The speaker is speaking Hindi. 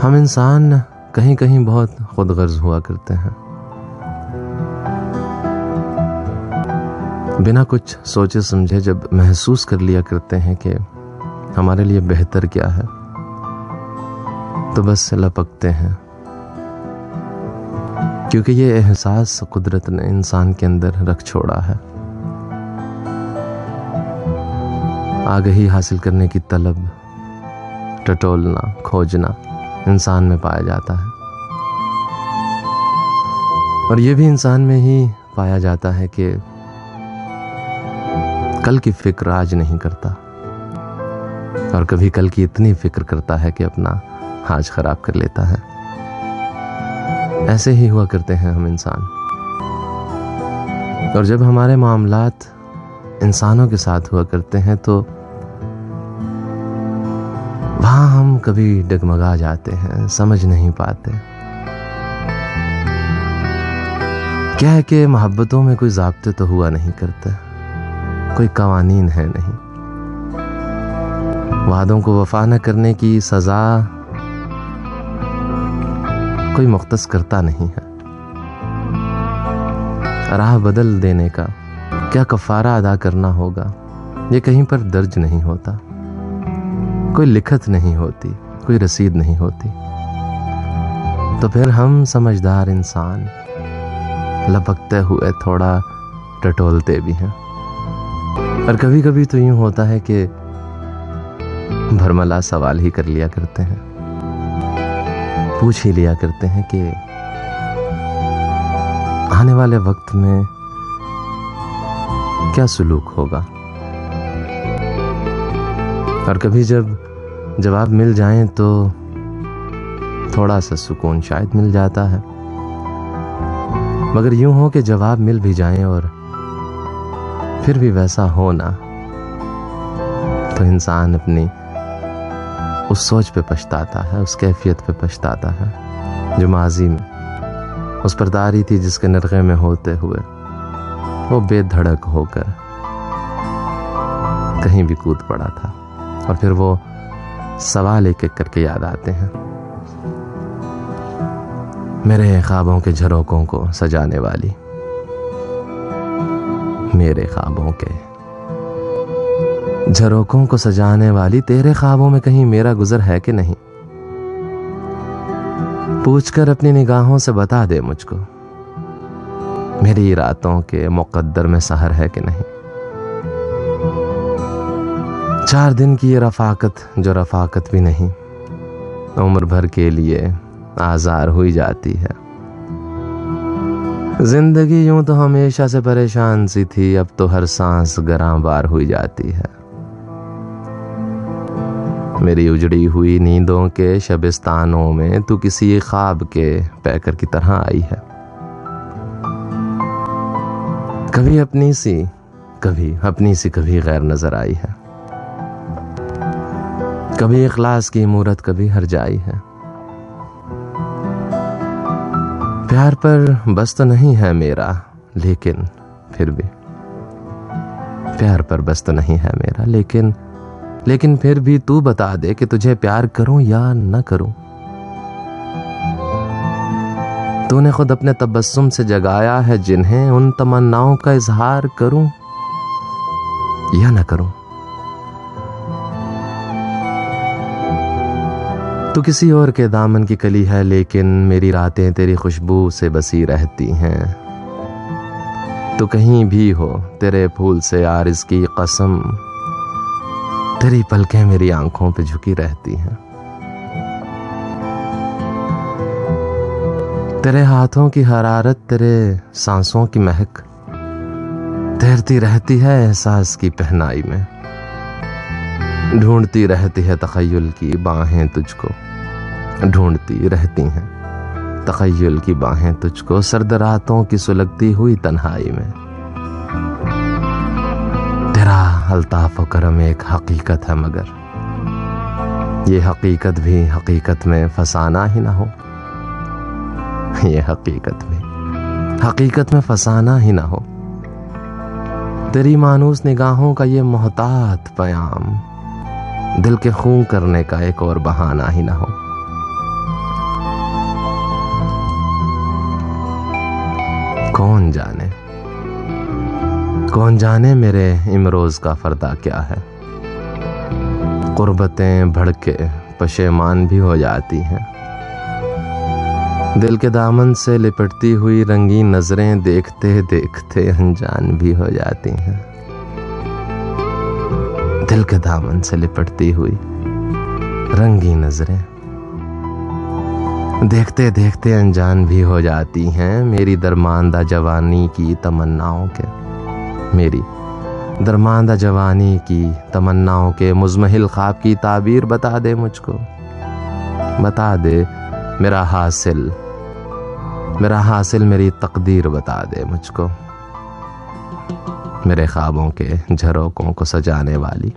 हम इंसान कहीं कहीं बहुत खुदगर्ज हुआ करते हैं, बिना कुछ सोचे समझे जब महसूस कर लिया करते हैं कि हमारे लिए बेहतर क्या है, तो बस लपकते हैं, क्योंकि ये एहसास कुदरत ने इंसान के अंदर रख छोड़ा है। आगाही हासिल करने की तलब, टटोलना, खोजना इंसान में पाया जाता है, और ये भी इंसान में ही पाया जाता है कि कल की फिक्र आज नहीं करता, और कभी कल की इतनी फिक्र करता है कि अपना आज खराब कर लेता है। ऐसे ही हुआ करते हैं हम इंसान, और जब हमारे मामलात इंसानों के साथ हुआ करते हैं तो वहां हम कभी डगमगा जाते हैं, समझ नहीं पाते। क्या है कि मोहब्बतों में कोई ज़ाब्ते तो हुआ नहीं करते, कोई कवानीन है नहीं, वादों को वफा न करने की सजा कोई मुख्तस करता नहीं है, राह बदल देने का क्या कफारा अदा करना होगा ये कहीं पर दर्ज नहीं होता, कोई लिखत नहीं होती, कोई रसीद नहीं होती। तो फिर हम समझदार इंसान लपकते हुए थोड़ा टटोलते भी हैं, और कभी कभी तो यूं होता है कि भरमला सवाल ही कर लिया करते हैं, पूछ ही लिया करते हैं कि आने वाले वक्त में क्या सुलूक होगा। और कभी जब जवाब मिल जाएं तो थोड़ा सा सुकून शायद मिल जाता है, मगर यूं हो कि जवाब मिल भी जाएं और फिर भी वैसा हो ना, तो इंसान अपनी उस सोच पे पछताता है, उस कैफियत पे पछताता है जो माजी में उस पर तारी थी, जिसके नरगे में होते हुए वो बेधड़क होकर कहीं भी कूद पड़ा था। और फिर वो सवाल एक एक करके याद आते हैं, मेरे ख्वाबों के झरोकों को सजाने वाली, मेरे ख्वाबों के झरोकों को सजाने वाली, तेरे ख्वाबों में कहीं मेरा गुजर है कि नहीं, पूछकर अपनी निगाहों से बता दे मुझको, मेरी रातों के मुकद्दर में सहर है कि नहीं। 4 दिन की ये रफाकत जो रफाकत भी नहीं, उम्र भर के लिए आज़ार हुई जाती है। जिंदगी यूं तो हमेशा से परेशान सी थी, अब तो हर सांस गरां बार हुई जाती है। मेरी उजड़ी हुई नींदों के शबिस्तानों में तू किसी ख्वाब के पैकर की तरह आई है, कभी अपनी सी कभी गैर नजर आई है, कभी इखलास की मूरत कभी हर जाई है। प्यार पर बस तो नहीं है मेरा, लेकिन फिर भी प्यार पर बस तो नहीं है मेरा, लेकिन फिर भी तू बता दे कि तुझे प्यार करूं या न करूं। तूने खुद अपने तबस्सुम से जगाया है जिन्हें, उन तमन्नाओं का इजहार करूं या न करूं। तू किसी और के दामन की कली है, लेकिन मेरी रातें तेरी खुशबू से बसी रहती हैं। तू कहीं भी हो तेरे फूल से आरिज़ की कसम, तेरी पलकें मेरी आंखों पे झुकी रहती हैं। तेरे हाथों की हरारत, तेरे सांसों की महक तैरती रहती है एहसास की पहनाई में, ढूंढती रहती है तखय्युल की बाहें तुझको, ढूंढती रहती हैं तखय्युल की बाहें तुझको, सर्द रातों की सुलगती हुई तन्हाई में। तेरा अल्ताफ व करम एक हकीकत है, मगर ये हकीकत भी हकीकत में फसाना ही ना हो, ये हकीकत में फसाना ही ना हो। तेरी मानूस निगाहों का ये मोहतात पयाम दिल के खून करने का एक और बहाना ही ना हो। कौन जाने मेरे इमरोज का फरदा क्या है। कुर्बतें भड़के पशेमान भी हो जाती हैं। दिल के दामन से लिपटती हुई रंगीन नजरें देखते देखते अनजान भी हो जाती हैं। दिल के दामन से लिपटती हुई रंगीन नजरें देखते देखते अनजान भी हो जाती हैं। मेरी दरमानदा जवानी की तमन्नाओं के, मेरी दरमानदा जवानी की तमन्नाओं के मुज़महिल ख्वाब की ताबीर बता दे मुझको। बता दे मेरा हासिल मेरी तकदीर बता दे मुझको। मेरे ख्वाबों के झरोकों को सजाने वाली